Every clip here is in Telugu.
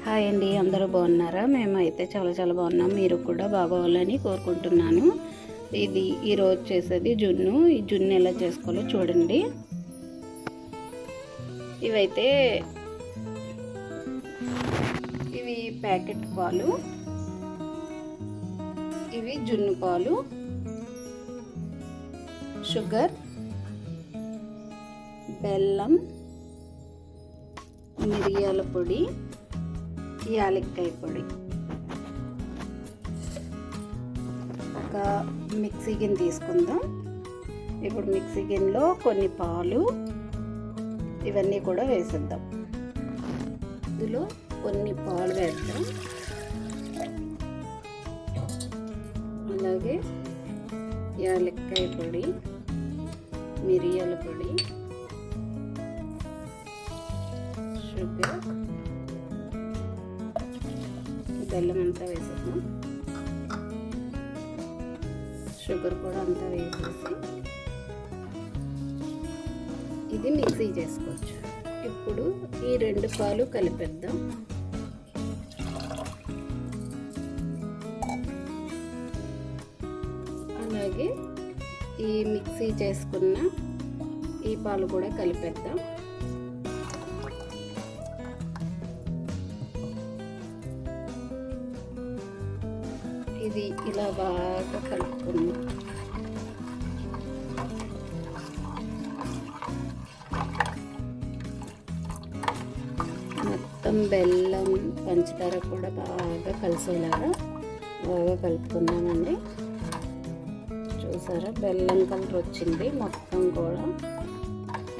హాయ్ అండి, అందరూ బాగున్నారా? మేమైతే చాలా బాగున్నాం. మీరు కూడా బాగోవాలని కోరుకుంటున్నాను. ఇది ఈరోజు చేసేది జున్ను. ఈ జున్ను ఎలా చేసుకోవాలో చూడండి. ఇవైతే ఇవి ప్యాకెట్ పాలు, ఇవి జున్ను పాలు, షుగర్, బెల్లం, మిరియాల పొడి, యాలక్కాయ పొడి. ఒక మిక్సీ గిన్నె తీసుకుందాం. ఇప్పుడు మిక్సీ గిన్నెలో కొన్ని పాలు ఇవన్నీ కూడా వేసేద్దాం. ఇందులో కొన్ని పాలు వేద్దాం. అలాగే యాలక్కాయ పొడి, మిరియాల పొడి, షుగర్, బెల్లం అంతా వేసేద్దాం. షుగర్ కూడా అంతా వేసేసి ఇది మిక్సీ చేసుకోవచ్చు. ఇప్పుడు ఈ రెండు పాలు కలిపేద్దాం. అలాగే ఈ మిక్సీ చేసుకున్న ఈ పాలు కూడా కలిపేద్దాం. ఇది ఇలా బాగా కలుపుకుందాం. మొత్తం బెల్లం, పంచదార కూడా బాగా కలిసేలాగా బాగా కలుపుకుందామండి. చూసారా, బెల్లం కలర్ వచ్చింది మొత్తం కూడా.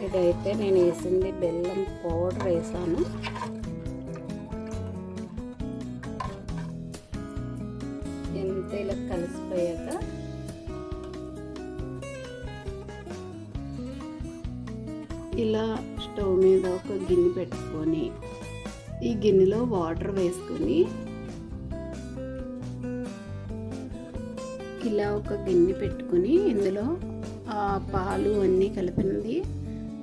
ఇదైతే నేను వేసింది బెల్లం పౌడర్ వేసాను. ఎంత ఇలా కలిసిపోయాక ఇలా స్టవ్ మీద ఒక గిన్నె పెట్టుకొని ఈ గిన్నెలో వాటర్ వేసుకొని ఇలా ఒక గిన్నె పెట్టుకొని ఇందులో ఆ పాలు అన్నీ కలిపినది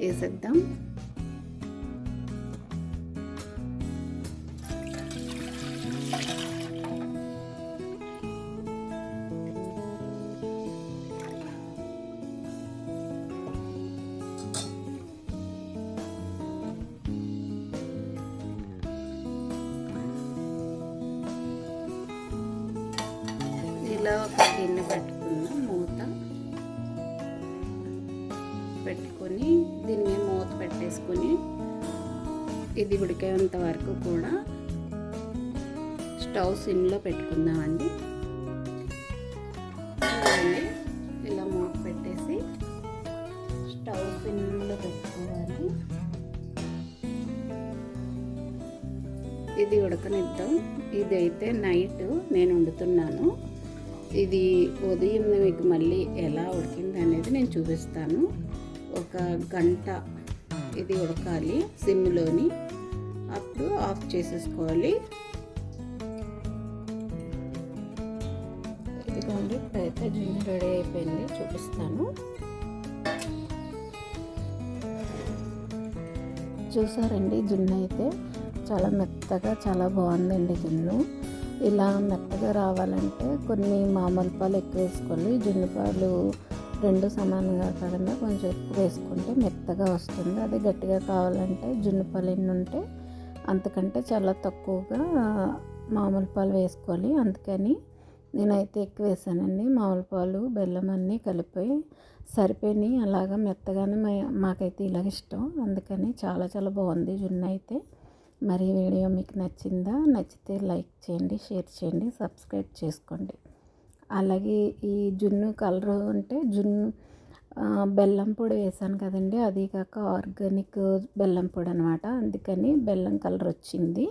వేసేద్దాం. ఇలా ఒక గిన్నె పెట్టుకుందాం. మూత పెట్టుకొని దీని మీద మూత పెట్టేసుకొని ఇది ఉడికేంత వరకు కూడా స్టవ్ సిమ్లో పెట్టుకుందామండి. ఇలా మూత పెట్టేసి స్టవ్ సిమ్లో పెట్టుకోవాలి. ఇది ఉడకనిద్దాం. ఇదైతే నైట్ నేను వండుతున్నాను. ఇది ఉదయం మీకు మళ్ళీ ఎలా ఉడికింది అనేది నేను చూపిస్తాను. ఒక గంట ఇది ఉడకాలి సిమ్లోని, అప్పుడు ఆఫ్ చేసేసుకోవాలి. ఇదిగోండి, ఇప్పుడైతే జున్ను రెడీ అయిపోయింది, చూపిస్తాను. చూసారండి, జున్ను అయితే చాలా మెత్తగా చాలా బాగుందండి. జున్ను ఇలా మెత్తగా రావాలంటే కొన్ని మామూలు పాలు ఎక్కువ వేసుకోవాలి. జున్ను పాలు రెండు సమానంగా కాకుండా కొంచెం ఎక్కువ వేసుకుంటే మెత్తగా వస్తుంది. అదే గట్టిగా కావాలంటే జున్ను పాలు ఎన్ని ఉంటే అంతకంటే చాలా తక్కువగా మామూలు పాలు వేసుకోవాలి. అందుకని నేనైతే ఎక్కువ వేసానండి. మామూలు పాలు, బెల్లం అన్నీ కలిపి సరిపోయి అలాగా మెత్తగానే మాకైతే ఇలాగ ఇష్టం. అందుకని చాలా బాగుంది జున్ను అయితే. మరి వీడియో మీకు నచ్చిందా? నచ్చితే లైక్ చేయండి, షేర్ చేయండి, సబ్స్క్రైబ్ చేసుకోండి. అలాగే ఈ జున్ను కలర్ అంటే జున్ను బెల్లం పొడి వేసాను కదండి, అది కాక ఆర్గానిక్ బెల్లం పొడి అనమాట. అందుకని బెల్లం కలర్ వచ్చింది.